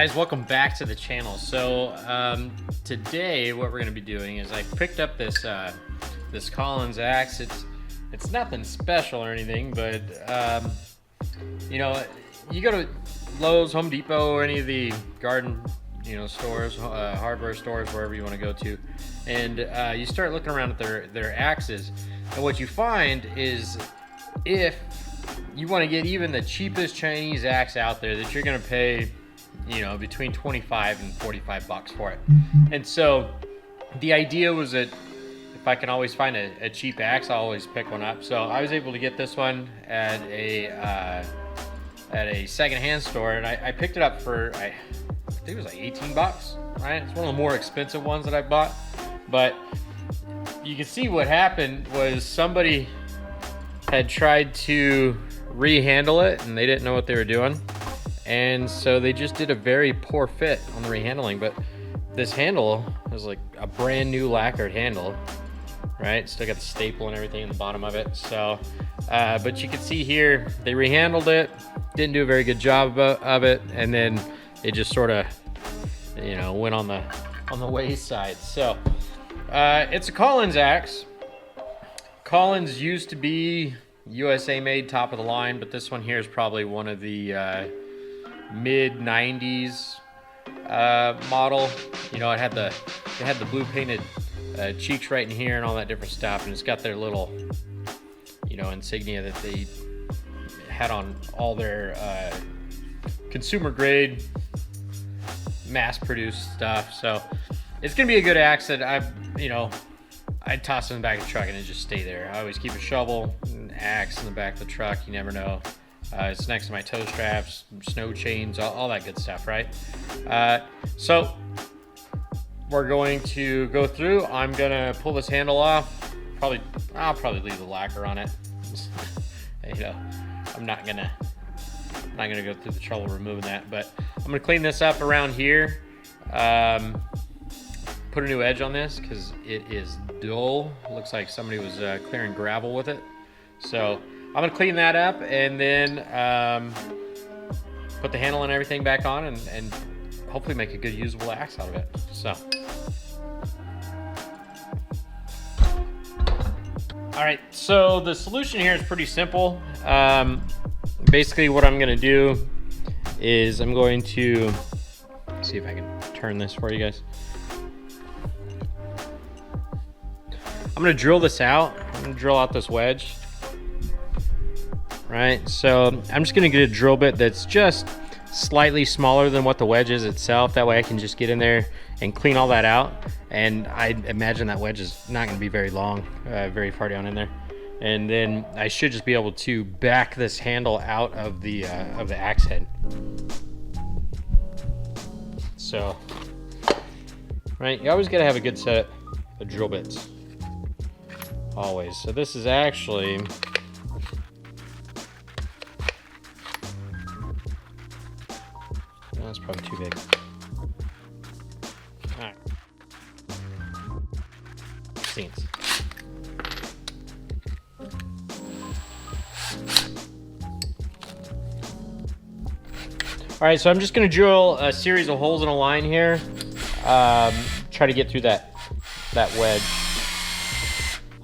guys, welcome back to the channel. So today what we're going to be doing is I picked up this this Collins axe. It's nothing special or anything, but you know, you go to Lowe's, Home Depot, or any of the garden stores, hardware stores, wherever you want to go to, and you start looking around at their axes, and what you find is if you want to get even the cheapest Chinese axe out there, that you're going to pay between 25 and 45 bucks for it. And so the idea was that if I can always find a cheap axe, I'll always pick one up. So I was able to get this one at a secondhand store, and I picked it up for I think it was like 18 bucks, right? It's one of the more expensive ones that I bought. But you can see what happened was somebody had tried to rehandle it and they didn't know what they were doing. And so they just did a very poor fit on the rehandling. But this handle is like a brand new lacquered handle, right? Still got the staple and everything in the bottom of it. So, but you can see here, they rehandled it, didn't do a very good job of it, and then it just sort of, went on the wayside. So, it's a Collins axe. Collins used to be USA made, top of the line, but this one here is probably one of the mid 90s model. It had the blue painted cheeks right in here and all that different stuff, and it's got their little insignia that they had on all their consumer grade mass produced stuff. So it's gonna be a good axe that I'd toss it in the back of the truck and it'd just stay there. I always keep a shovel and axe in the back of the truck. You never know. It's next to my toe straps, snow chains, all that good stuff, right? So we're going to go through. I'm gonna pull this handle off. I'll probably leave the lacquer on it. I'm not gonna go through the trouble removing that, but I'm gonna clean this up around here. Put a new edge on this because it is dull. Looks like somebody was clearing gravel with it. So I'm gonna clean that up and then put the handle and everything back on and hopefully make a good usable axe out of it. So, all right, so the solution here is pretty simple. Basically what I'm gonna do is I'm going to see if I can turn this for you guys. I'm gonna drill this out. I'm gonna drill out this wedge. Right, so I'm just gonna get a drill bit that's just slightly smaller than what the wedge is itself. That way I can just get in there and clean all that out. And I imagine that wedge is not gonna be very long, very far down in there. And then I should just be able to back this handle out of the axe head. So, right, you always gotta have a good set of drill bits. Always. So this is actually, that's probably too big. All right. Scenes. All right, so I'm just going to drill a series of holes in a line here. Try to get through that wedge.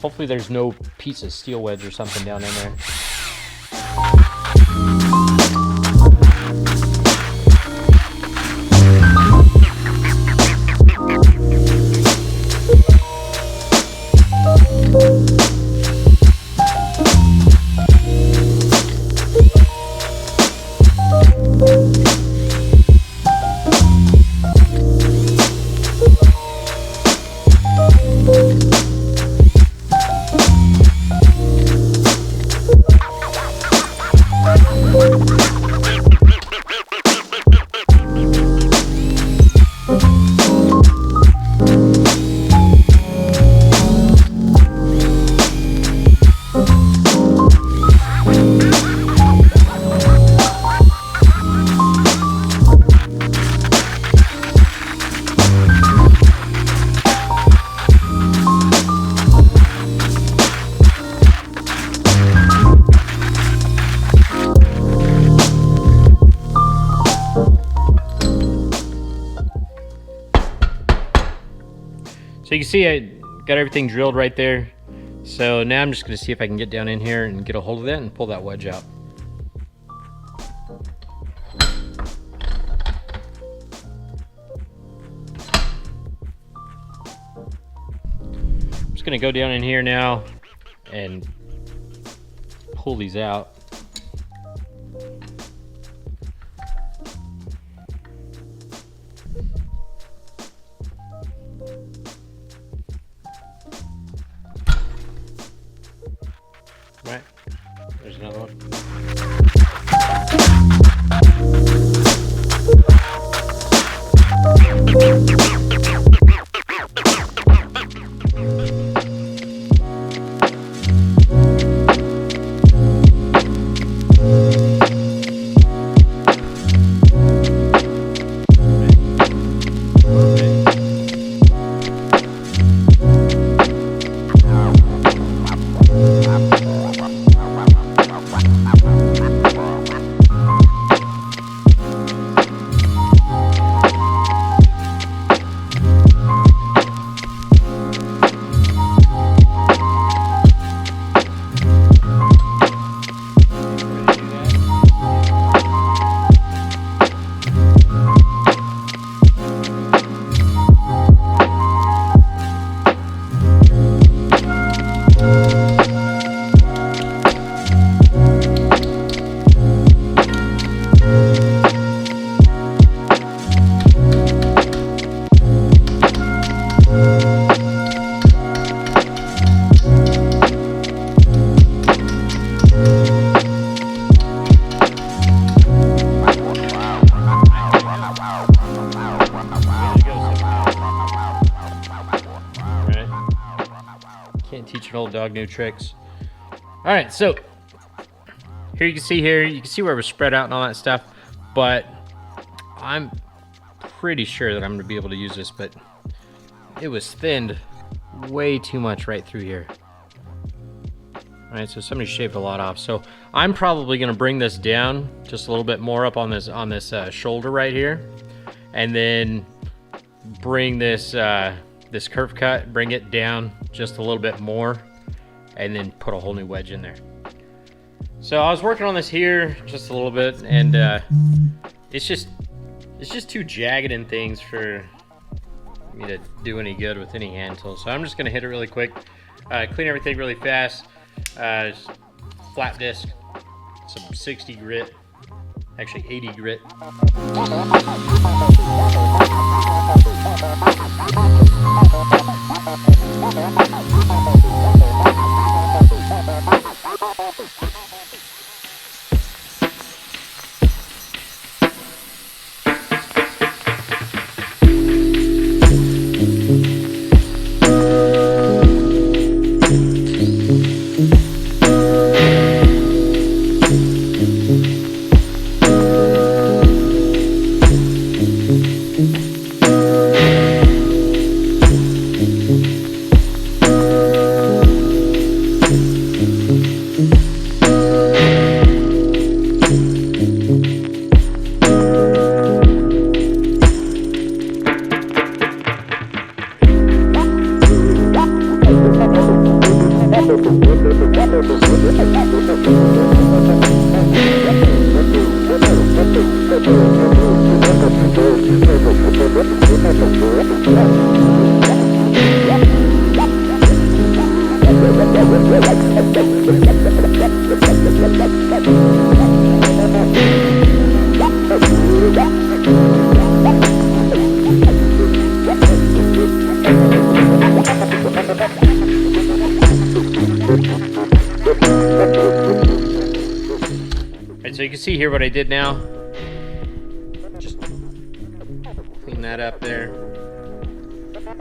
Hopefully there's no piece of steel wedge or something down in there. you can see I got everything drilled right there. So now I'm just gonna see if I can get down in here and get a hold of that and pull that wedge out. I'm just gonna go down in here now and pull these out. Right, there's another one. Can't teach an old dog new tricks. All right, so here you can see where it was spread out and all that stuff, but I'm pretty sure that I'm gonna be able to use this, but it was thinned way too much right through here. All right, so somebody shaved a lot off. So I'm probably gonna bring this down just a little bit more up on this shoulder right here, and then bring this this curve cut, bring it down just a little bit more, and then put a whole new wedge in there. So I was working on this here just a little bit, and it's just too jagged and things for me to do any good with any hand tool. So I'm just gonna hit it really quick, clean everything really fast. Flat disc, some 60 grit, actually 80 grit. So you can see here what I did now. Just clean that up there.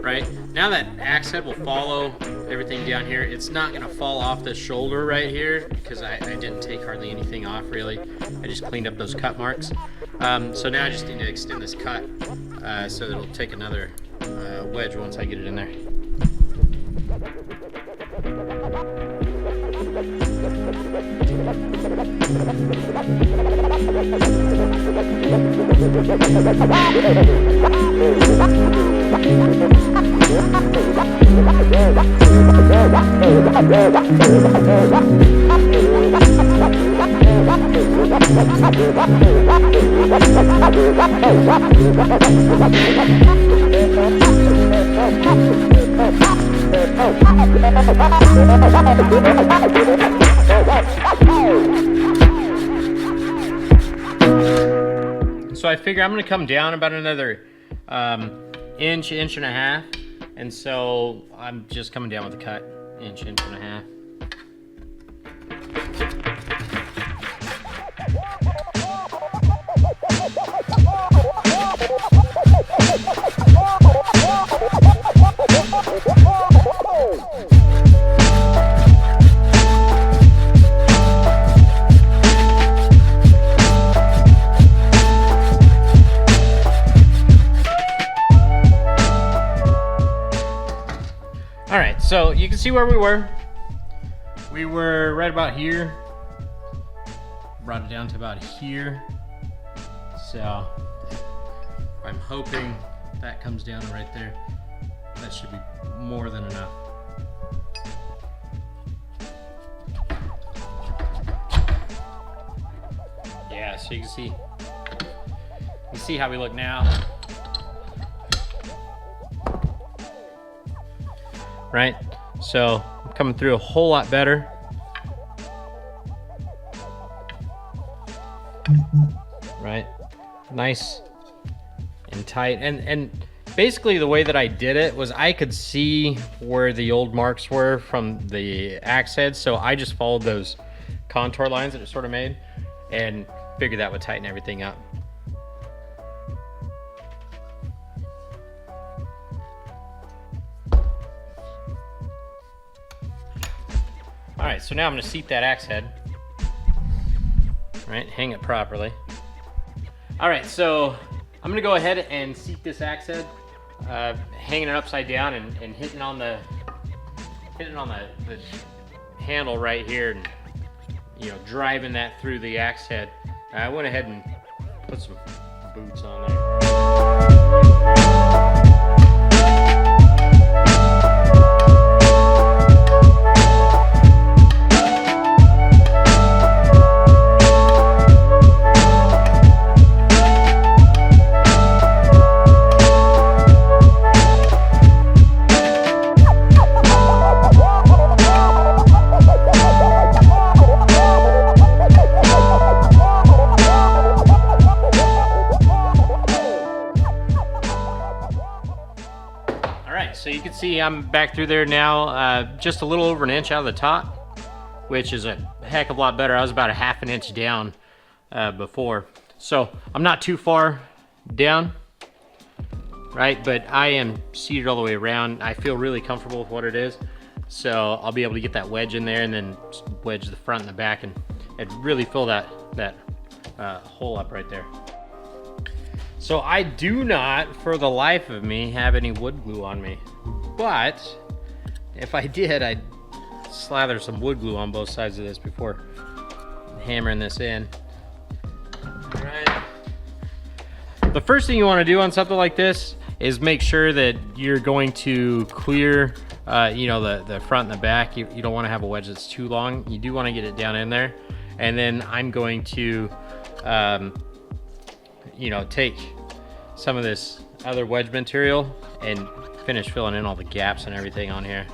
Right, now that axe head will follow everything down here. It's not gonna fall off the shoulder right here because I didn't take hardly anything off really. I just cleaned up those cut marks. So now I just need to extend this cut so it'll take another wedge once I get it in there. So I figure I'm gonna come down about another inch and a half, and so I'm just coming down with a cut, inch and a half. All right, so you can see where we were. We were right about here. Brought it down to about here. So I'm hoping that comes down right there. That should be more than enough. Yeah, so you can see how we look now. Right? So I'm coming through a whole lot better. Right? Nice and tight. And basically the way that I did it was I could see where the old marks were from the axe head, so I just followed those contour lines that it sort of made and figured that would tighten everything up. All right, so now I'm gonna seat that axe head. Right, hang it properly. All right, so I'm gonna go ahead and seat this axe head, hanging it upside down and hitting on the handle right here, and driving that through the axe head. I went ahead and put some boots on there. So you can see I'm back through there now, just a little over an inch out of the top, which is a heck of a lot better. I was about a half an inch down before. So I'm not too far down, right? But I am seated all the way around. I feel really comfortable with what it is. So I'll be able to get that wedge in there and then wedge the front and the back and really fill that hole up right there. So I do not, for the life of me, have any wood glue on me. But if I did, I'd slather some wood glue on both sides of this before hammering this in. All right. The first thing you want to do on something like this is make sure that you're going to clear the front and the back. You don't want to have a wedge that's too long. You do want to get it down in there. And then I'm going to take some of this other wedge material and finish filling in all the gaps and everything on here.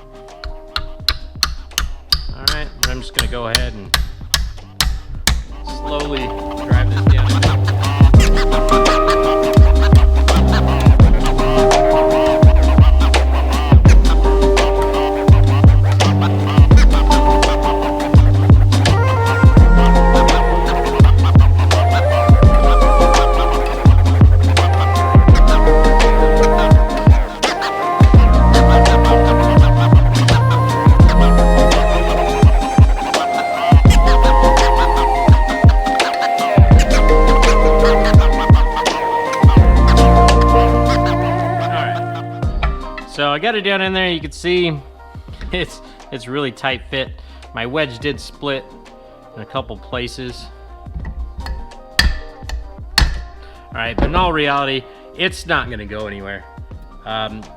All right, I'm just gonna go ahead and slowly drive this down. So I got it down in there. You can see it's really tight fit. My wedge did split in a couple places. All right, but in all reality, it's not gonna go anywhere.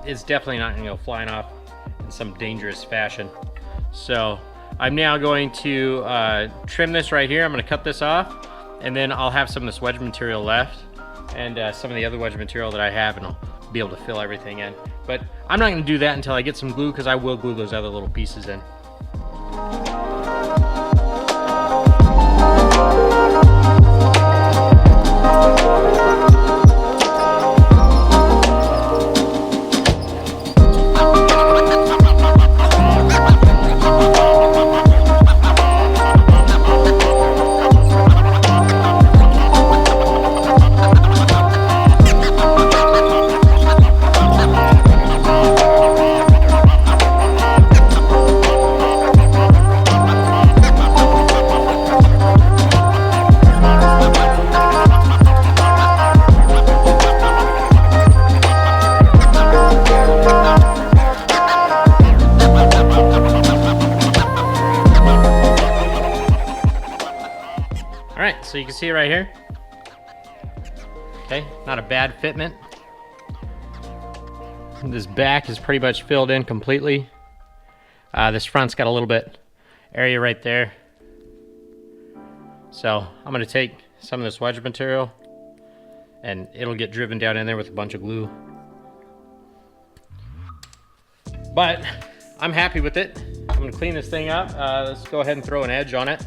It's definitely not gonna go flying off. And some dangerous fashion. So I'm now going to trim this right here. I'm going to cut this off, and then I'll have some of this wedge material left and some of the other wedge material that I have, and I'll be able to fill everything in. But I'm not going to do that until I get some glue, because I will glue those other little pieces in. Alright, so you can see it right here. Okay, not a bad fitment. This back is pretty much filled in completely. This front's got a little bit area right there. So I'm going to take some of this wedge material, and it'll get driven down in there with a bunch of glue. But I'm happy with it. I'm going to clean this thing up. Let's go ahead and throw an edge on it.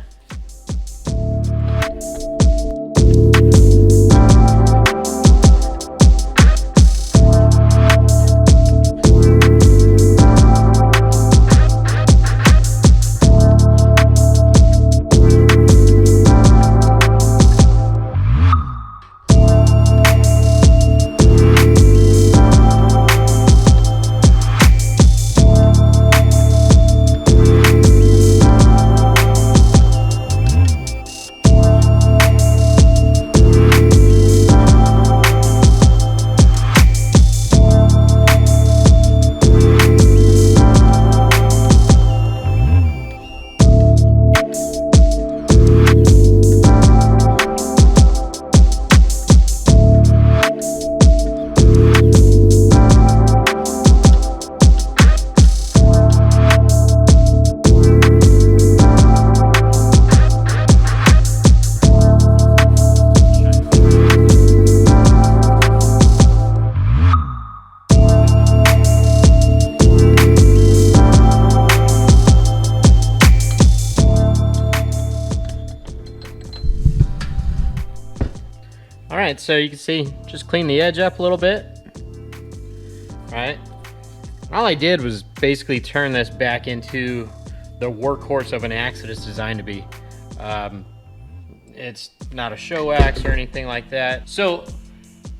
Alright, so you can see, just clean the edge up a little bit. Alright. All I did was basically turn this back into the workhorse of an axe that it's designed to be. It's not a show axe or anything like that. So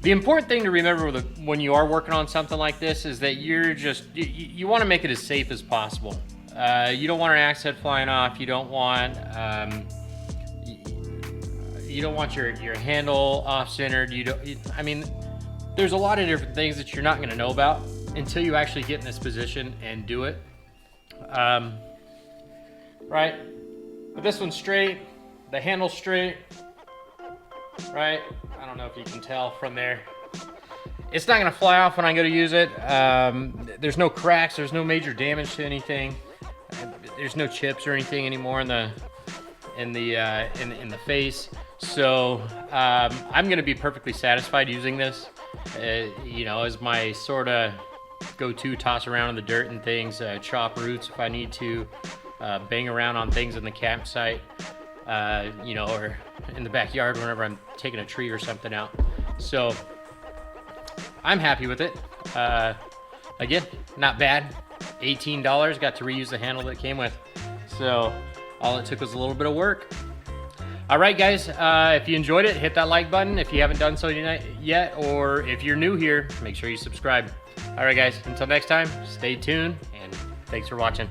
the important thing to remember when you are working on something like this is that you want to make it as safe as possible. You don't want an axe head flying off. You don't want your handle off-centered. I mean, there's a lot of different things that you're not going to know about until you actually get in this position and do it. Right? But this one's straight, the handle's straight, right? I don't know if you can tell from there. It's not going to fly off when I go to use it. There's no cracks, there's no major damage to anything. There's no chips or anything anymore in the face. So I'm going to be perfectly satisfied using this, you know, as my sort of go-to toss around in the dirt and things, chop roots if I need to, bang around on things in the campsite, you know, or in the backyard whenever I'm taking a tree or something out. So I'm happy with it. Again, not bad. $18, got to reuse the handle that it came with. So all it took was a little bit of work. All right, guys, if you enjoyed it, hit that like button if you haven't done so yet, or if you're new here, make sure you subscribe. All right, guys, until next time, stay tuned, and thanks for watching.